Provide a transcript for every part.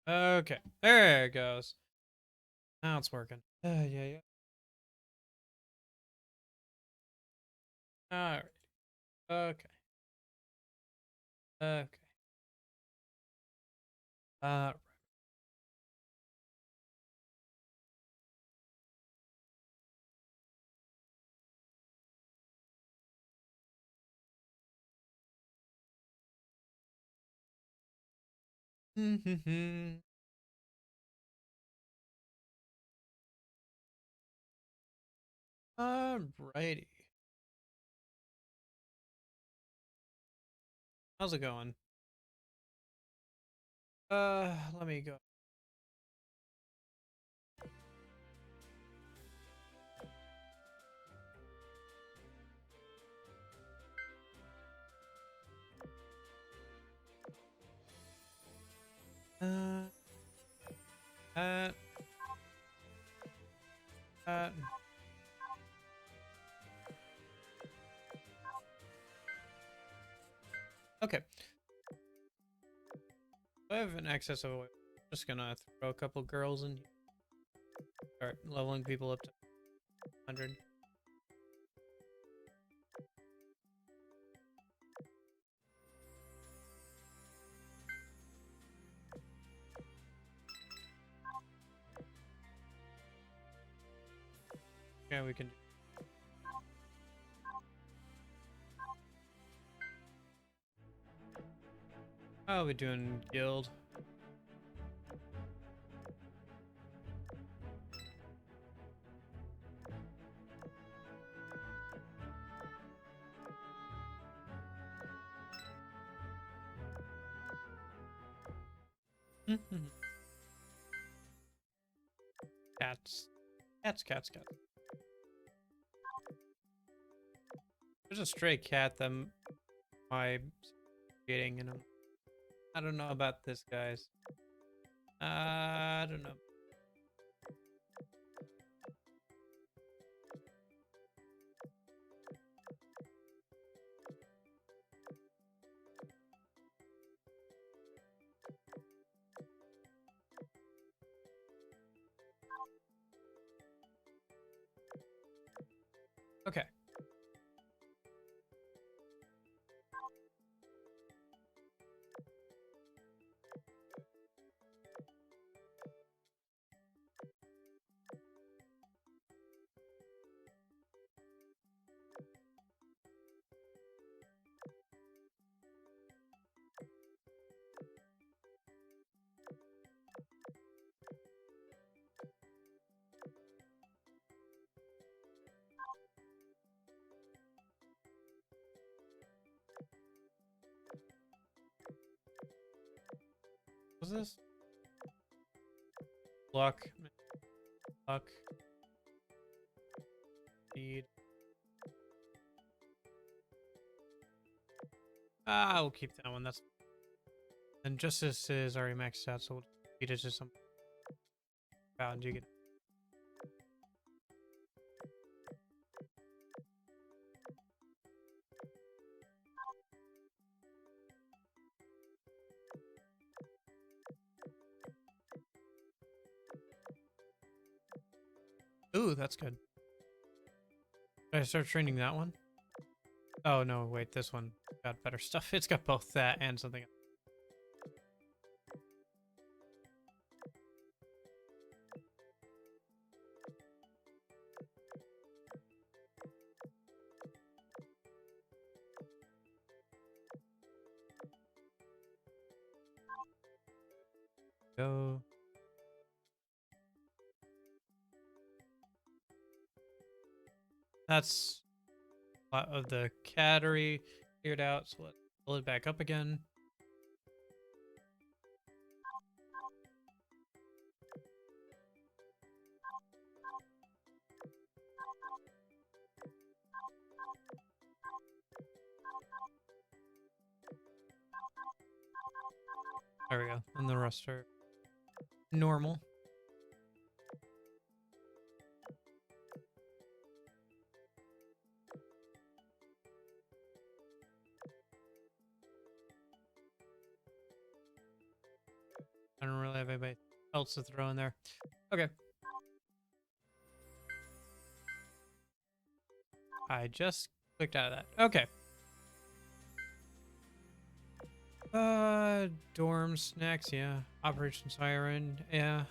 Okay, there it goes. Now it's working. Yeah, yeah. All right. Okay. Okay. Uh. Alrighty. How's it going? Let me go. Uh, uh, uh. Okay. I have an excess of oil. Just gonna throw a couple girls in here. Start leveling people up to 100. Yeah, we can. How are we doing, guild? Cats. Cats, cats, cats. There's a stray cat that my getting, and I don't know about this, guys. I don't know. Okay. What's this? Luck. Luck. Speed. Ah, we'll keep that one. That's and justice is already maxed out, so we'll feed it to some and you get. Ooh, that's good. Should I start training that one? Oh no, wait, this one got better stuff. It's got both that and something else. Go. That's a lot of the cattery cleared out, so let's pull it back up again. There we go. And the rest are normal. I don't really have anybody else to throw in there. Okay. I just clicked out of that. Okay. Dorm snacks, yeah. Operation Siren, yeah.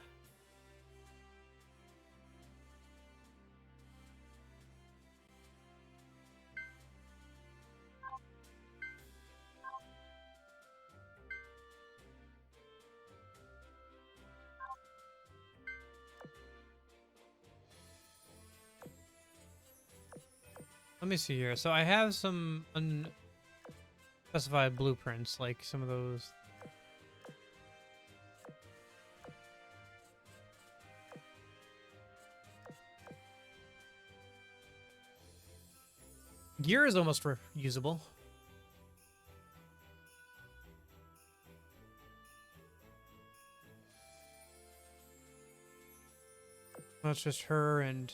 Let me see here. So I have some unspecified blueprints, like some of those. Gear is almost reusable. That's just her and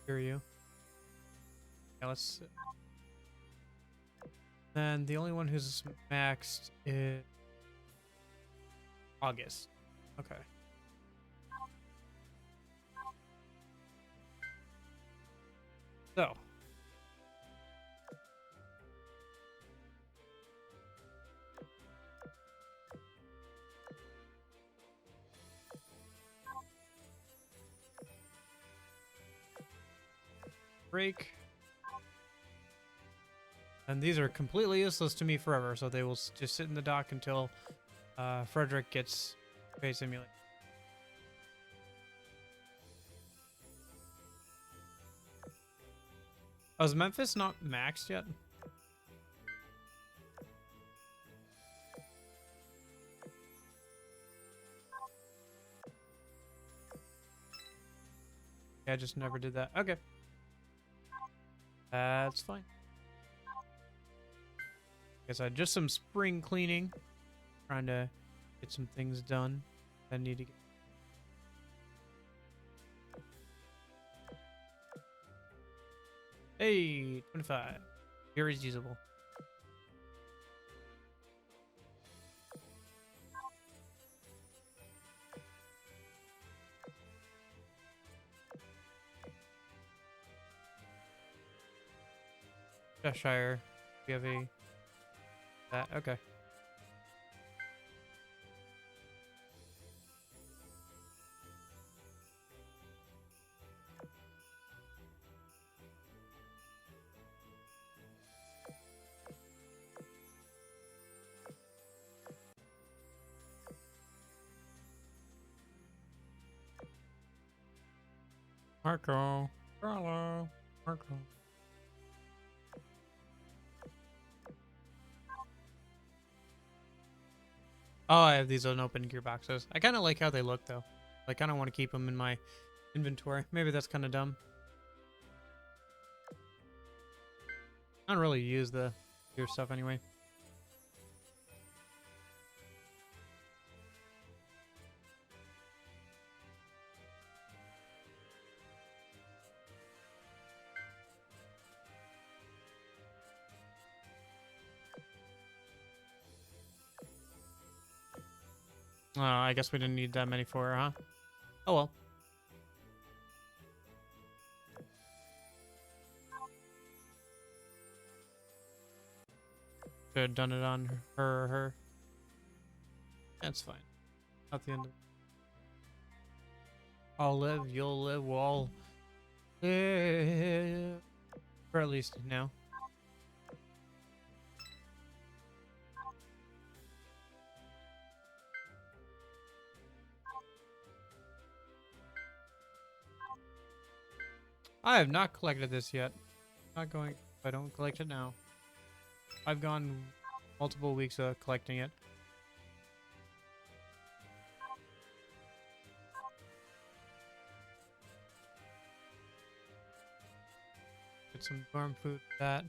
you. Yeah, let's. And the only one who's maxed is August. Okay. So. Break. And these are completely useless to me forever, so they will just sit in the dock until Frederick gets Space Simulator. Oh, is Memphis not maxed yet? Yeah, I just never did that. Okay. That's fine. Guess I just some spring cleaning. Trying to get some things done. I need to get. Hey, 25. Here is usable. Cheshire. We have a that okay. Marco. Carlo. Marco. Oh, I have these unopened gear boxes. I kind of like how they look, though. I kind of want to keep them in my inventory. Maybe that's kind of dumb. I don't really use the gear stuff anyway. I guess we didn't need that many for her, huh? Oh well. Should have done it on her or her. That's fine. Not the end of. I'll live, you'll live, we'll all live. For at least now. I have not collected this yet. Not going. If I don't collect it now. I've gone multiple weeks collecting it. Get some farm food for that.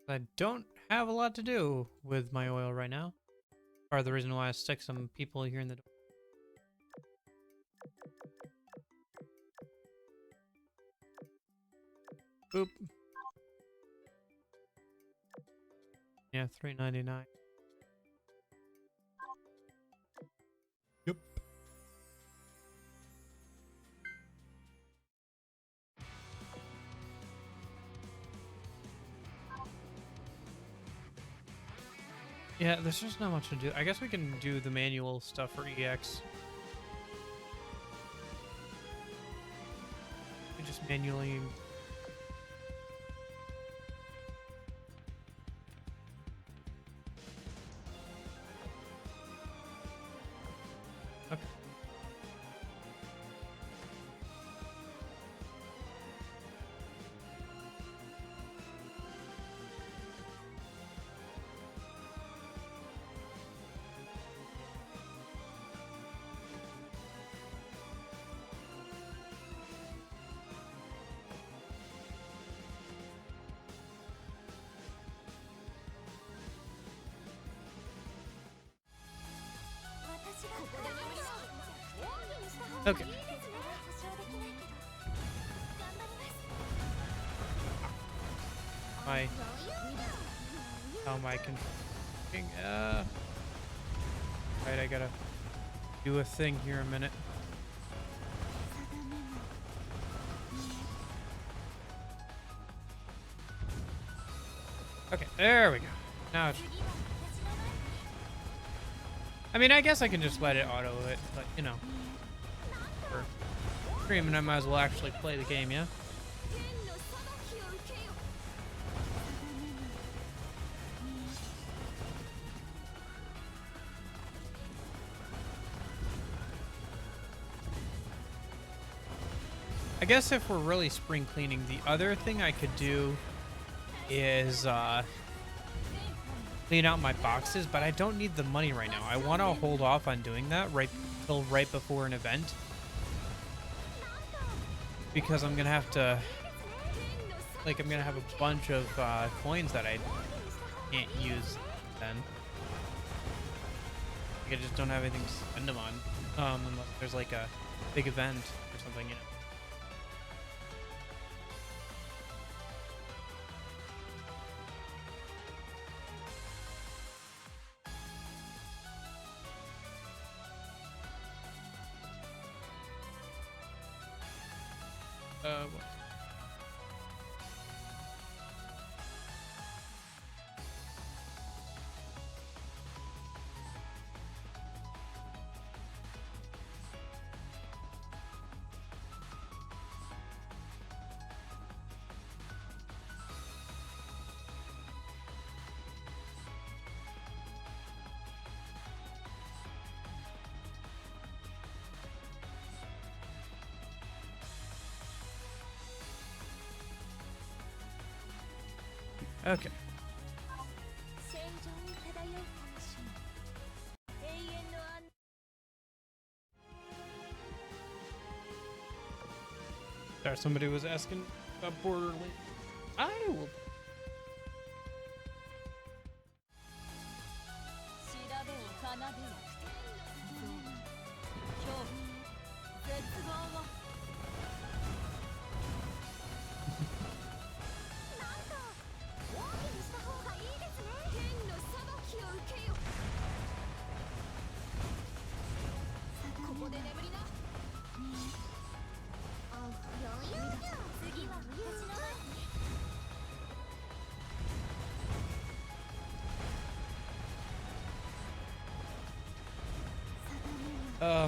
I don't have a lot to do with my oil right now. Part of the reason why I stick some people here in the door. Boop. Yeah, $3.99. Yep. Yeah, there's just not much to do. I guess we can do the manual stuff for EX. We just manually. Okay. Okay. How am I configuring? Right, I gotta do a thing here a minute. Okay, there we go. Now it's... I mean, I guess I can just let it auto it, but you know. For streaming, I might as well actually play the game, yeah? I guess if we're really spring cleaning, the other thing I could do is clean out my boxes, but I don't need the money right now. I want to hold off on doing that till right before an event, because I'm gonna have to, like, I'm gonna have a bunch of coins that I can't use then. Like, I just don't have anything to spend them on, unless there's like a big event or something, you know. What? Okay. Sorry, somebody was asking about Borderlands. I will.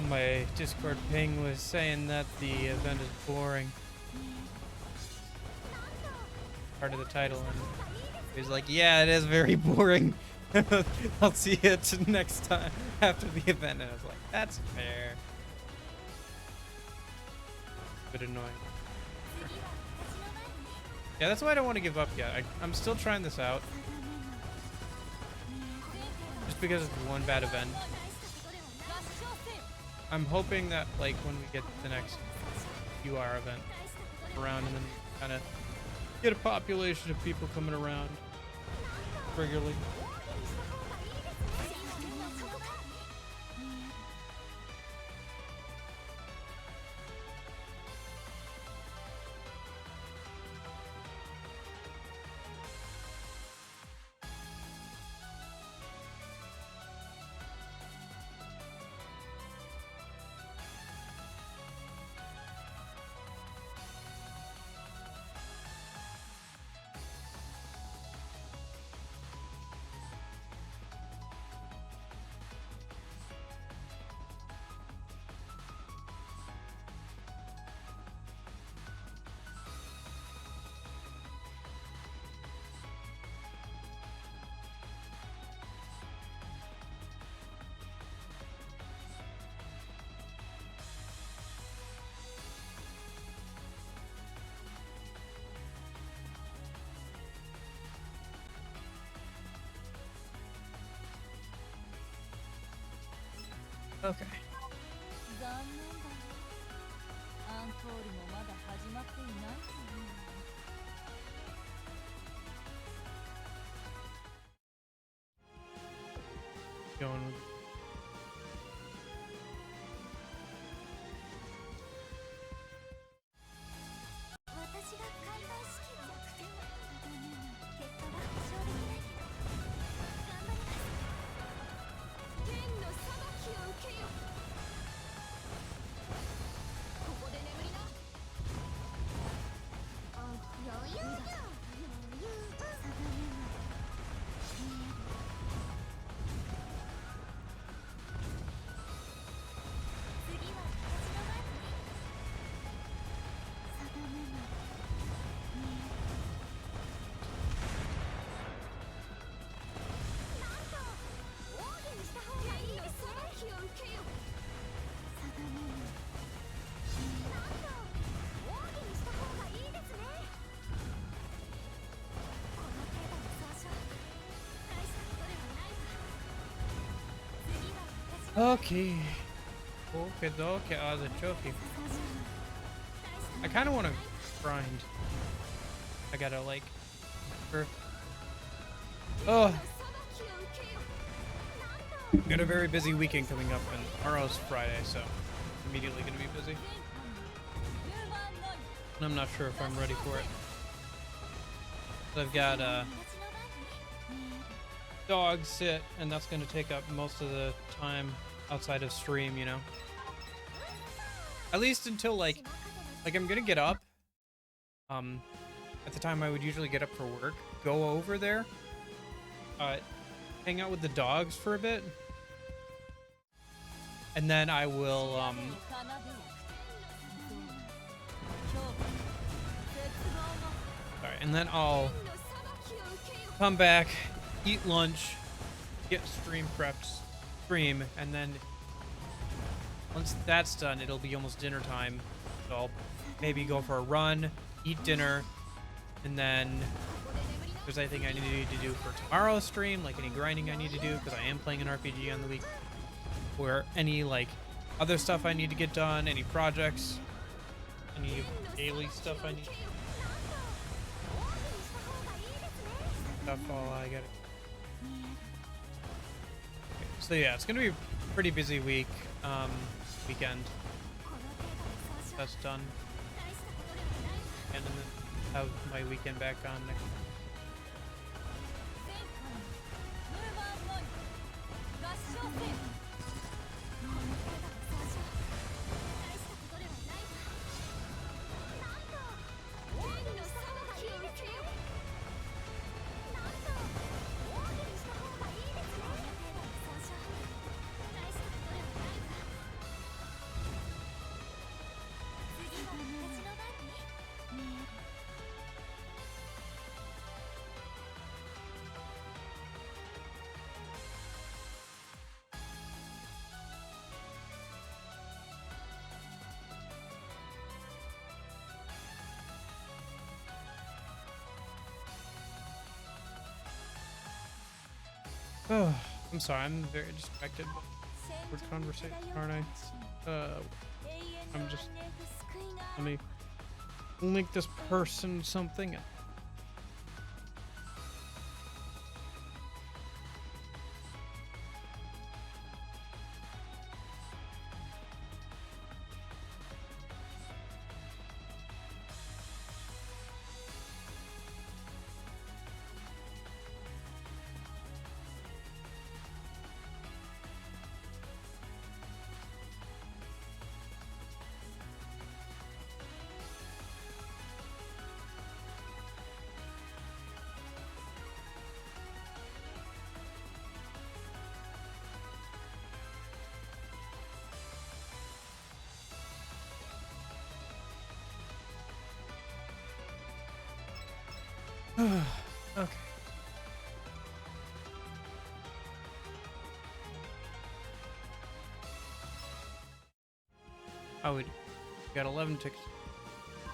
My Discord ping was saying that the event is boring. Part of the title, and he's like, yeah, it is very boring. I'll see you next time after the event. And I was like, that's fair. A bit annoying. Yeah, that's why I don't want to give up yet. I'm still trying this out. Just because it's one bad event. I'm hoping that, like, when we get the next UR event around, and then kind of get a population of people coming around regularly. Okay. 残念だよ。アンコールもまだ始まっていないという。Going with 私が開会式をなくては結果は保証できないけど頑張ります。天の裁きを受けよ。ここで眠りな。あ、余裕じゃん。余裕定めない。次は私の番ね。定めない。なんと奥義にした方がいいですね。天の裁きを受けよ。定めない。なんと奥義にした方がいいですね。この程度の総称大したことではないわ。次は私の Okay. Okay, okay. Oh, the trophy. I kind of want to grind. I gotta like. Oh, got a very busy weekend coming up, and tomorrow's Friday, so immediately gonna be busy. And I'm not sure if I'm ready for it. I've got dog sit, and that's gonna take up most of the time outside of stream, you know. At least until like I'm gonna get up. At the time I would usually get up for work, go over there, hang out with the dogs for a bit, and then I will Alright, and then I'll come back, eat lunch, get stream prepped, stream, and then once that's done, it'll be almost dinner time. So I'll maybe go for a run, eat dinner, and then if there's anything I need to do for tomorrow's stream, like any grinding I need to do, because I am playing an RPG on the week, or any like other stuff I need to get done, any projects, any daily stuff I need. Stuff all I got. So yeah, it's gonna be a pretty busy week. Weekend. That's done. And then have my weekend back on next. Oh, I'm sorry, I'm very distracted with conversation, aren't I? I'm just, let me link this person something. Okay. Oh, we got 11 tickets.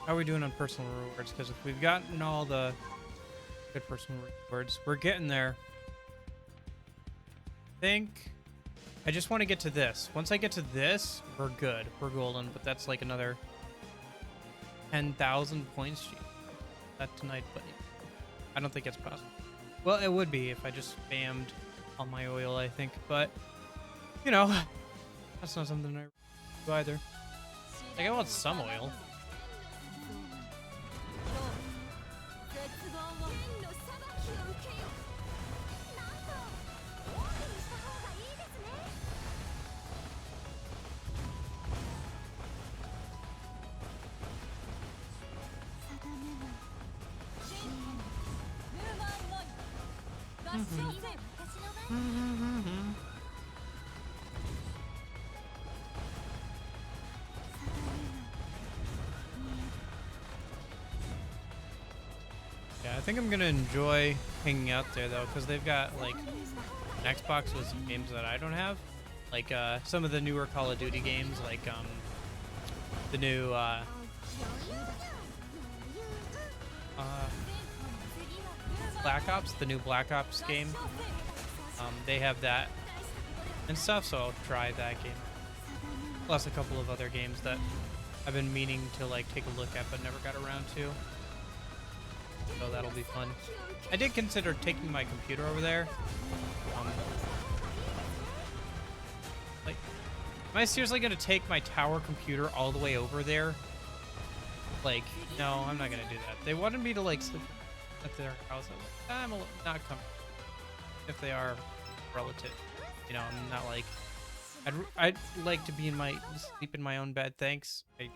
How are we doing on personal rewards? Because if we've gotten all the good personal rewards, we're getting there. I think I just want to get to this. Once I get to this, we're good. We're golden, but that's like another 10,000 points. That tonight, but I don't think it's possible. Well, it would be if I just spammed all my oil, I think. But, you know, that's not something I do either. Like, I want some oil. 定めな Yeah, I think I'm gonna enjoy hanging out there though, because they've got like an Xbox with some games that I don't have, like some of the newer Call of Duty games, like the new Black Ops, the new Black Ops game. They have that and stuff, so I'll try that game. Plus a couple of other games that I've been meaning to like take a look at but never got around to. So that'll be fun. I did consider taking my computer over there. Like, am I seriously gonna take my tower computer all the way over there? Like, no, I'm not gonna do that. They wanted me to like sleep at their house. I'm not comfortable. If they are relative, you know, I'm not like. I'd like to be in my sleep in my own bed. Thanks. I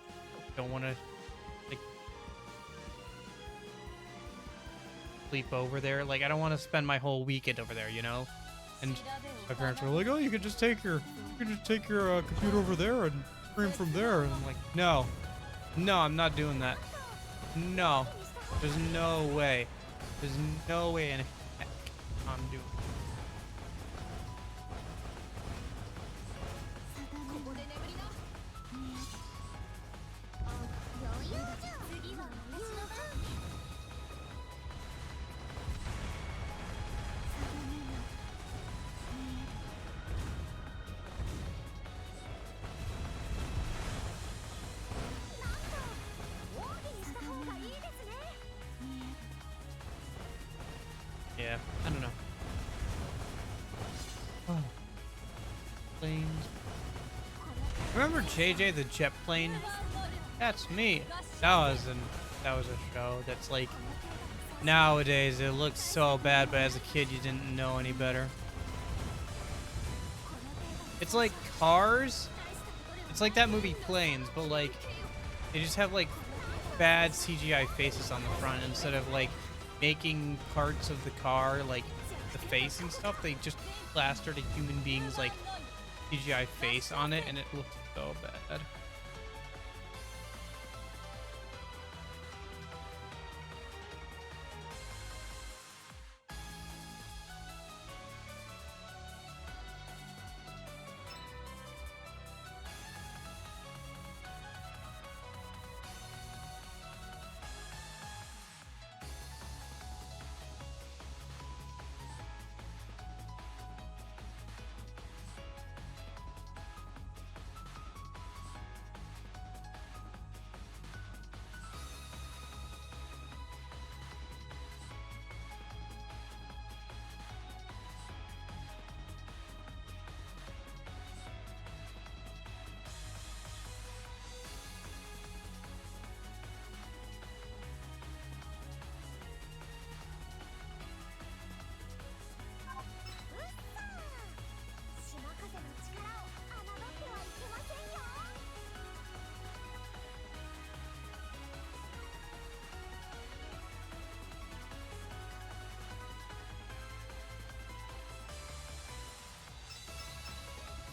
don't want to like sleep over there. Like, I don't want to spend my whole weekend over there, you know. And my parents were like, "Oh, you could just take your computer over there and stream from there." And I'm like, "No, no, I'm not doing that. No, there's no way. There's no way in heck I'm doing." Yeah, I don't know. Oh. Planes. Remember JJ the jet plane? That's me. That was a show that's like, nowadays it looks so bad, but as a kid you didn't know any better. It's like Cars. It's like that movie Planes, but like they just have like bad CGI faces on the front instead of like making parts of the car like the face and stuff. They just plastered a human being's like CGI face on it, and it looked so bad.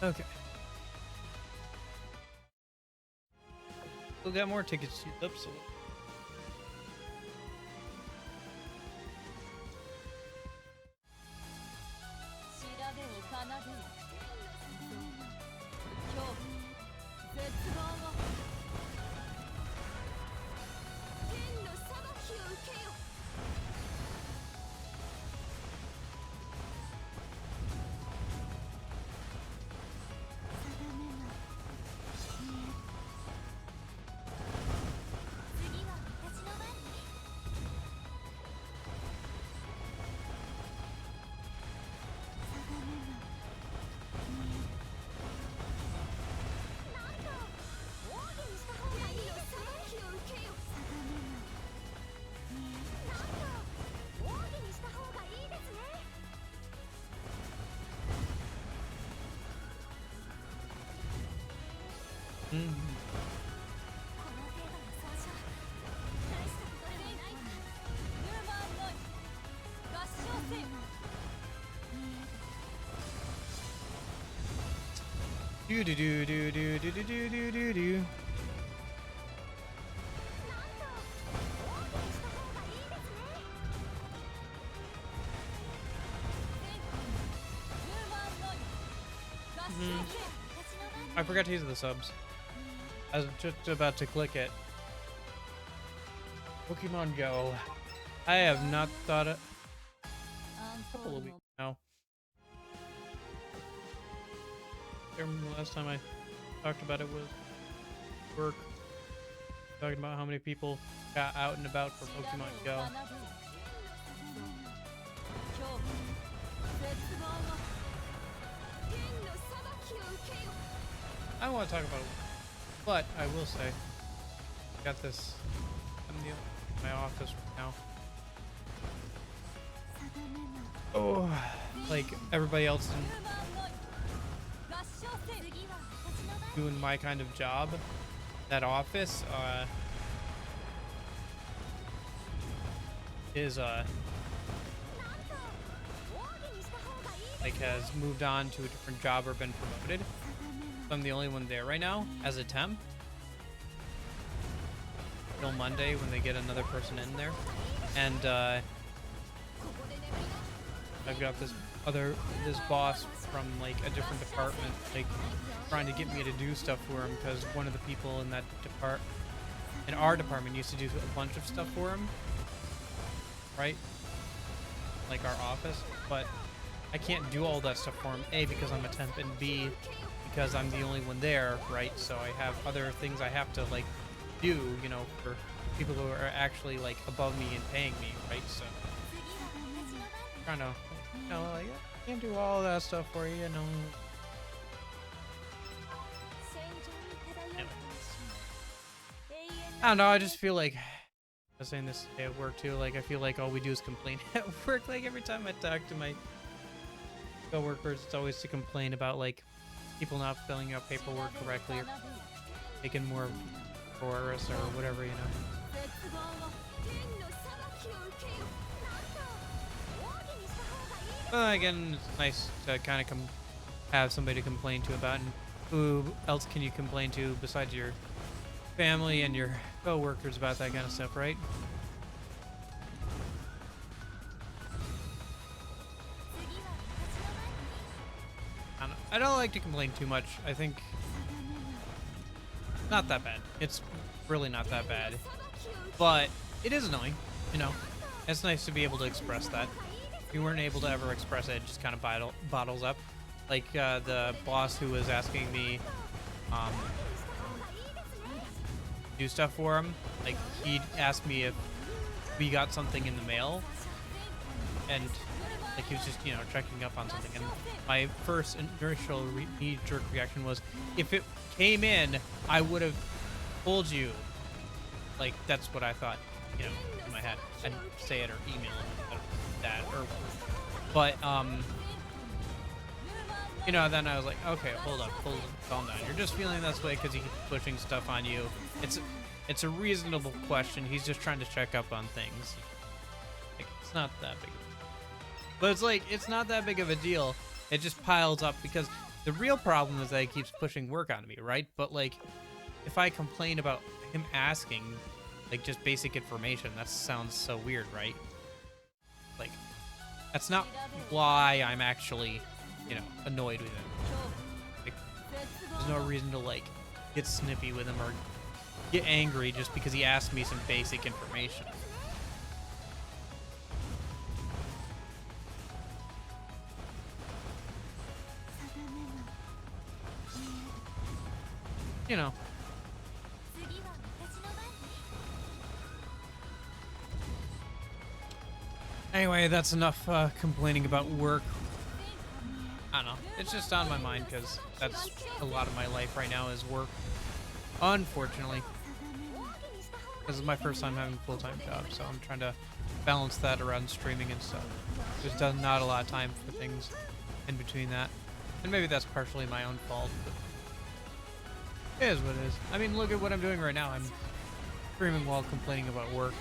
Okay. We'll get more tickets to the episode. この程度の損傷大したことではないわ。ヌーマンノイ合唱せよ。 Do do do do do do do do do do do. なんと大きにした方がいいですね。 I forgot to use the subs. I was just about to click it. Pokemon Go. I have not thought it. A couple of weeks now. I remember the last time I talked about it was work. Talking about how many people got out and about for Pokemon Go. I don't want to talk about it, but I will say, got this. I'm in my office right now. Oh, like everybody else doing my kind of job, that office is like has moved on to a different job or been promoted. So I'm the only one there right now as a temp till Monday when they get another person in there, and I've got this boss from like a different department like trying to get me to do stuff for him because one of the people in our department used to do a bunch of stuff for him, right? Like our office, but I can't do all that stuff for him, A, because I'm a temp, and B, because I'm the only one there, right? So I have other things I have to like do, you know, for people who are actually like above me and paying me, right? So trying to, you know, like, I can't do all that stuff for you, you know. Anyway. I don't know, I just feel like, I was saying this today at work too, like I feel like all we do is complain at work. Like every time I talk to my coworkers, it's always to complain about like people not filling out paperwork correctly or making more for us or whatever, you know. But again, it's nice to kind of have somebody to complain to about, and who else can you complain to besides your family and your co-workers about that kind of stuff, right? I don't like to complain too much. I think not that bad. It's really not that bad, but it is annoying, you know. It's nice to be able to express that. If you weren't able to ever express it, it just kind of bottles up. Like the boss who was asking me do stuff for him. Like he asked me if we got something in the mail, and like he was just, you know, checking up on something. And my first initial knee-jerk reaction was, if it came in, I would have told you. Like that's what I thought, you know, in my head. I'd say it or email him that, or but you know, then I was like, okay, hold up, calm down. You're just feeling this way because he keeps pushing stuff on you. It's a reasonable question. He's just trying to check up on things. Like, it's not that big of a deal. But it's like, it's not that big of a deal. It just piles up because the real problem is that he keeps pushing work on me, right? But like, if I complain about him asking, like, just basic information, that sounds so weird, right? Like, that's not why I'm actually, you know, annoyed with him. Like, there's no reason to like get snippy with him or get angry just because he asked me some basic information. You know. Anyway, that's enough complaining about work. I don't know. It's just on my mind because that's a lot of my life right now is work. Unfortunately. This is my first time having a full-time job, so I'm trying to balance that around streaming and stuff. There's not a lot of time for things in between that. And maybe that's partially my own fault, but It is what it is. I mean, look at what I'm doing right now. I'm streaming while complaining about work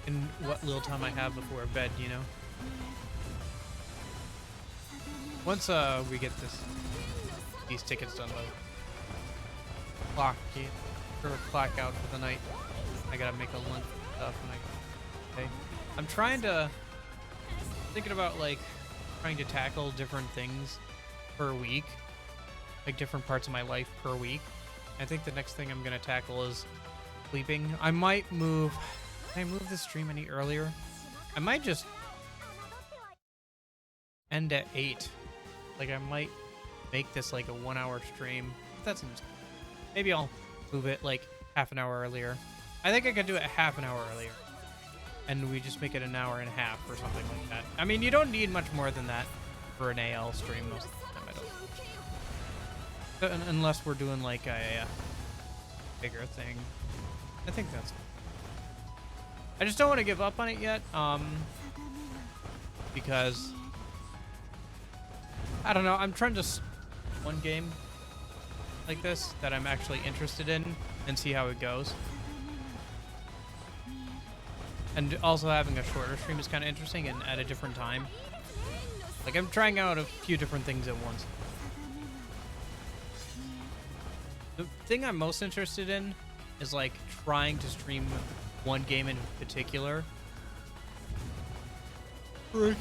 and what little time I have before bed, you know? Once we get these tickets done, though, clock out for the night. I gotta make a lunch stuff and okay. I'm thinking about like trying to tackle different things per week, like different parts of my life per week. I think the next thing I'm gonna tackle is sleeping. I might move. Can I move the stream any earlier? I might just end at 8. Like I might make this like a 1-hour stream. That seems. Maybe I'll move it like half an hour earlier. I think I could do it half an hour earlier, and we just make it an hour and a half or something like that. I mean, you don't need much more than that for an AL stream most of the time. I don't. Unless we're doing like a bigger thing. I think that's. I just don't want to give up on it yet. Because I don't know. I'm trying to one game like this that I'm actually interested in and see how it goes. And also having a shorter stream is kind of interesting and at a different time. Like I'm trying out a few different things at once. The thing I'm most interested in is like trying to stream one game in particular for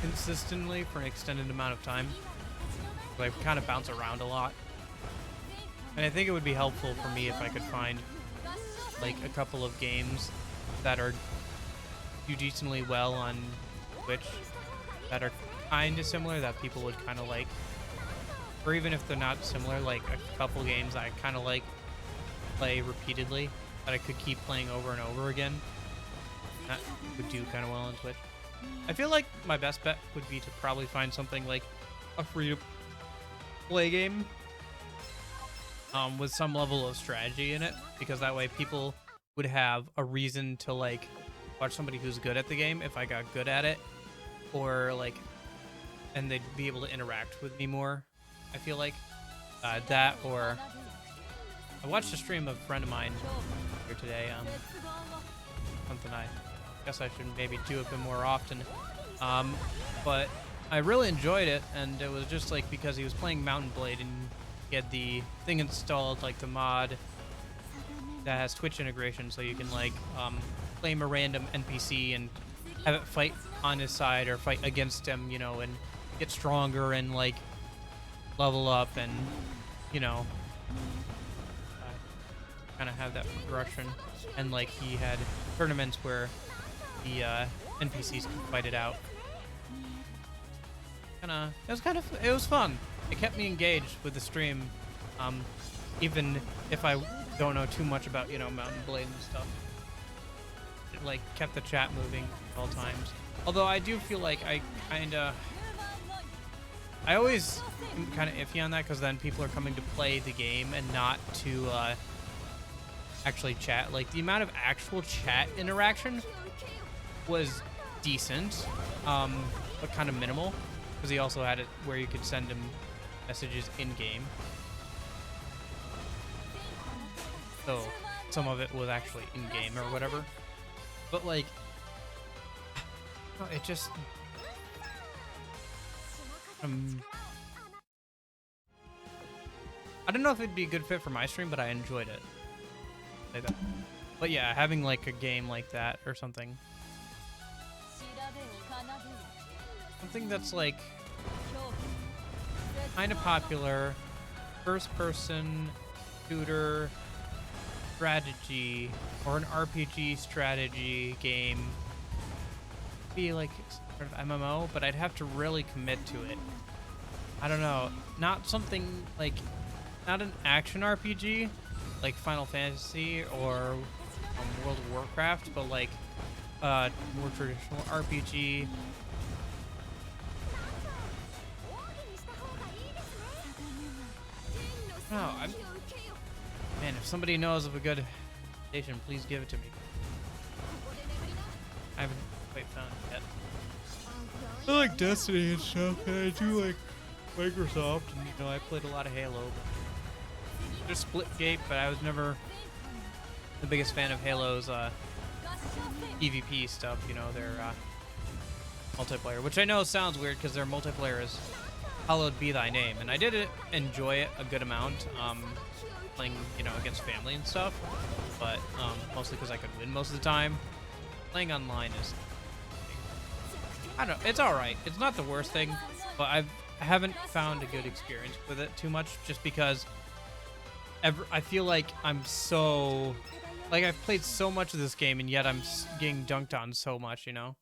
consistently for an extended amount of time. So I kind of bounce around a lot. And I think it would be helpful for me if I could find like a couple of games that are do decently well on Twitch that are kind of similar that people would kind of like. Or even if they're not similar, like a couple games I kind of like play repeatedly that I could keep playing over and over again. That would do kind of well on Twitch. I feel like my best bet would be to probably find something like a free-to-play game with some level of strategy in it, because that way people would have a reason to like watch somebody who's good at the game if I got good at it, or like, and they'd be able to interact with me more. I feel like that, or I watched a stream of a friend of mine here today. Something I guess I should maybe do a bit more often. But I really enjoyed it, and it was just like because he was playing Mountain Blade and he had the thing installed, like the mod that has Twitch integration, so you can like claim a random NPC and have it fight on his side or fight against him, you know, and get stronger and like level up and, you know, kind of have that progression. And like he had tournaments where the NPCs could fight it out. It was fun. It kept me engaged with the stream, even if I don't know too much about, you know, Mountain Blade and stuff. It like kept the chat moving at all times. Although I do feel like I always am kind of iffy on that, because then people are coming to play the game and not to actually chat. Like the amount of actual chat interaction was decent, but kind of minimal, because he also had it where you could send him messages in game. So some of it was actually in game or whatever. But like, it just I don't know if it'd be a good fit for my stream, but I enjoyed it. Like that. But yeah, having like a game like that or something that's like kind of popular, first-person shooter strategy or an RPG strategy game, be like sort of MMO, but I'd have to really commit to it. I don't know, not something like, not an action RPG like Final Fantasy or World of Warcraft, but like more traditional RPG. No, man, if somebody knows of a good station, please give it to me. I haven't quite found it yet. I like Destiny and stuff, and I do like Microsoft, and you know, I played a lot of Halo. There's Splitgate, but I was never the biggest fan of Halo's PvP stuff. You know, their multiplayer, which I know sounds weird because their multiplayer is Hallowed Be Thy Name, and I did enjoy it a good amount, playing, you know, against family and stuff, but mostly because I could win most of the time. Playing online is, I don't know, it's alright. It's not the worst thing, but I haven't found a good experience with it too much, just because I feel like I'm so, like, I've played so much of this game, and yet I'm getting dunked on so much, you know?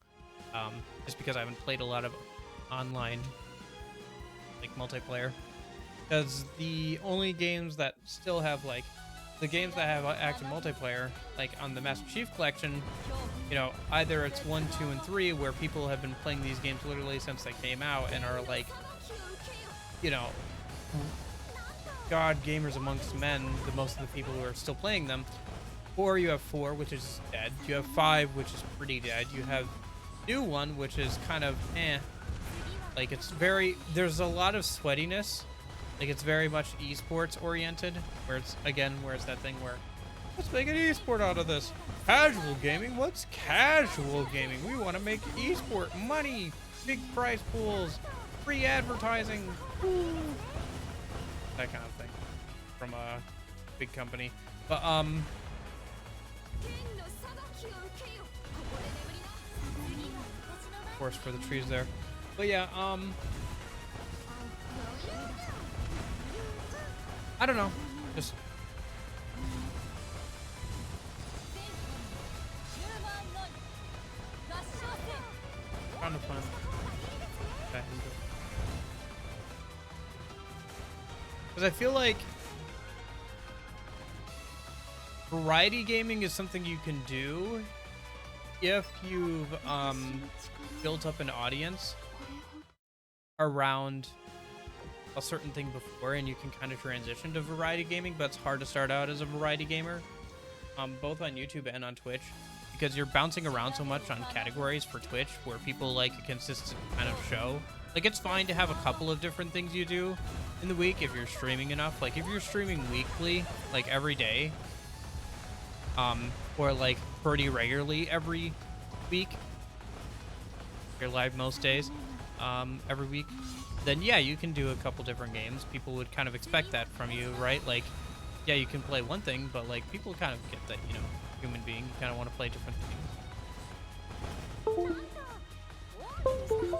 Just because I haven't played a lot of online, like, multiplayer. Because the only games that still have, like, the games that have active multiplayer, like on the Master Chief Collection, you know, either it's 1, 2, and 3, where people have been playing these games literally since they came out and are, like, you know, god gamers amongst men, the most of the people who are still playing them. Or you have 4, which is dead. You have 5, which is pretty dead. You have new one, which is kind of like, it's very, there's a lot of sweatiness, like, it's very much esports oriented, where it's, again, where it's that thing where, let's make an esport out of this. Casual gaming? What's casual gaming? We want to make esport money, big prize pools, free advertising. Woo. That kind of thing from a big company. But of course, for the trees there. But yeah, I don't know, just kind of fun. Okay, because I feel like variety gaming is something you can do if you've built up an audience around a certain thing before, and you can kind of transition to variety gaming, but it's hard to start out as a variety gamer, both on YouTube and on Twitch, because you're bouncing around so much on categories for Twitch where people like a consistent kind of show. Like, it's fine to have a couple of different things you do in the week if you're streaming enough. Like, if you're streaming weekly, like every day, or like pretty regularly every week, you're live most days, every week, then yeah, you can do a couple different games. People would kind of expect that from you, right? Like, yeah, you can play one thing, but like, people kind of get that, you know, human being, you kind of want to play different things.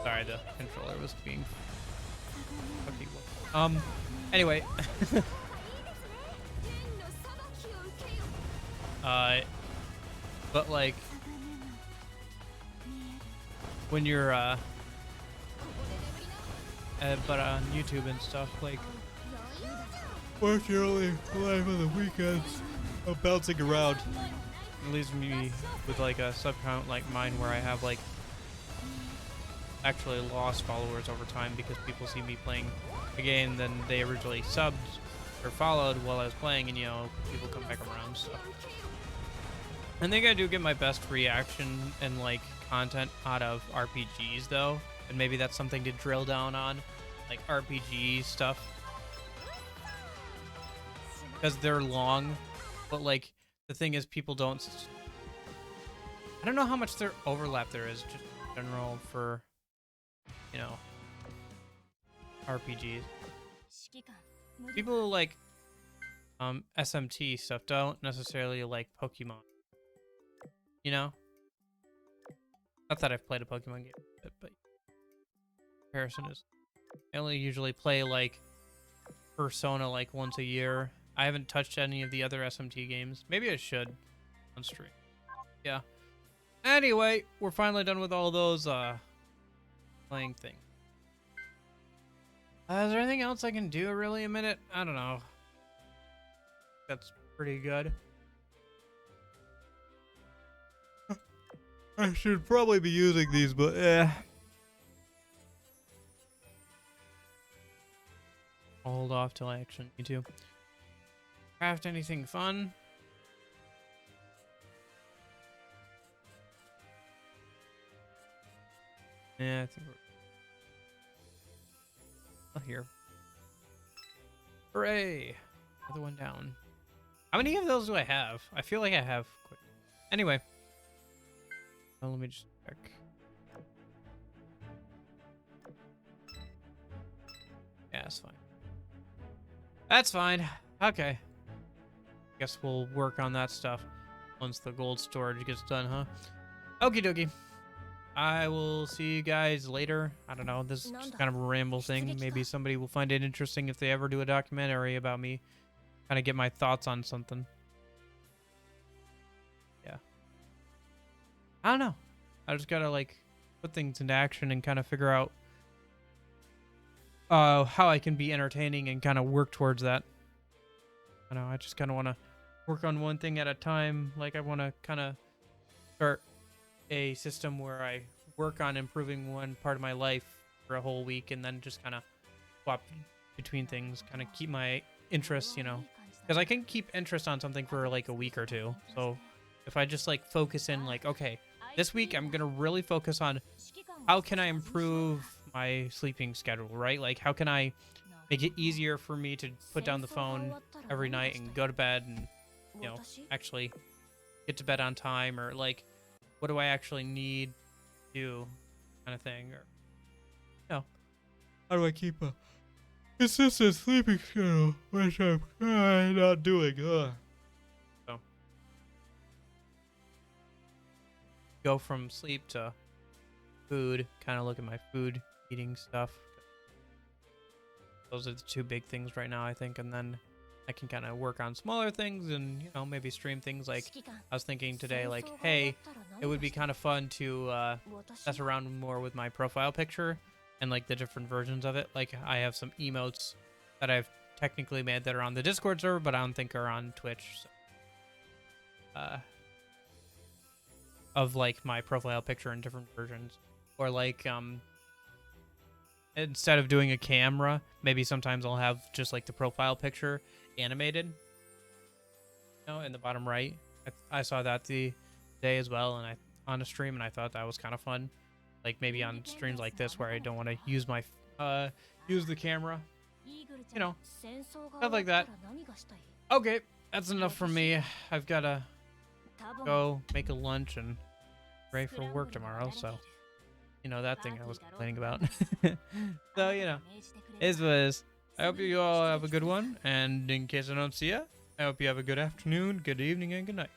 Sorry, the controller was being fucking anyway. But like, when you're but on YouTube and stuff, like, fortunately, live on the weekends, I'm bouncing around. It leaves me with like a sub count like mine, where I have like actually lost followers over time because people see me playing a game, then they originally subbed or followed while I was playing, and you know, people come back around. So I think I do get my best reaction and like content out of RPGs though, and maybe that's something to drill down on, like RPG stuff, because they're long, but like the thing is, people don't, I don't know how much there overlap there is just in general for, you know, RPGs. People who like SMT stuff don't necessarily like Pokemon, you know? Not that I've played a Pokemon game, but comparison is, I only usually play like Persona like once a year. I haven't touched any of the other SMT games. Maybe I should on stream. Yeah. Anyway, we're finally done with all those playing things. Is there anything else I can do really a minute? I don't know. That's pretty good. I should probably be using these, but I'll hold off till I actually need to. Craft anything fun? Yeah, I think we're here. Hooray! Other one down. How many of those do I have? I feel like I have. Anyway. Well, let me just check. Yeah, that's fine. That's fine. Okay. Guess we'll work on that stuff once the gold storage gets done, huh? Okie dokie. I will see you guys later. I don't know. This is just kind of a ramble thing. Maybe somebody will find it interesting if they ever do a documentary about me. Kind of get my thoughts on something. Yeah. I don't know. I just gotta like put things into action and kind of figure out how I can be entertaining and kind of work towards that. I know. I just kind of want to work on one thing at a time. Like I want to kind of start a system where I work on improving one part of my life for a whole week and then just kind of swap between things, kind of keep my interest, you know, because I can keep interest on something for like a week or two. So if I just like focus in like, okay, this week I'm going to really focus on how can I improve my sleeping schedule, right? Like how can I make it easier for me to put down the phone every night and go to bed and, you know, actually get to bed on time, or like, what do I actually need to do, kind of thing, or, you know, how do I keep a consistent sleeping schedule, which I'm not doing. So, go from sleep to food, kind of look at my food, eating stuff. Those are the two big things right now, I think, and then I can kind of work on smaller things and, you know, maybe stream things. Like I was thinking today, like, hey, it would be kind of fun to mess around more with my profile picture and like the different versions of it. Like I have some emotes that I've technically made that are on the Discord server, but I don't think are on Twitch. So, of like my profile picture in different versions, or like instead of doing a camera, maybe sometimes I'll have just like the profile picture animated, you know, in the bottom right. I saw that the day as well, and I on a stream, and I thought that was kind of fun. Like maybe on streams like this where I don't want to use my use the camera, you know, stuff like that. Okay, that's enough from me. I've gotta go make a lunch and ready for work tomorrow, so you know that thing I was complaining about. So, you know, is what it is. I hope you all have a good one, and in case I don't see ya, I hope you have a good afternoon, good evening, and good night.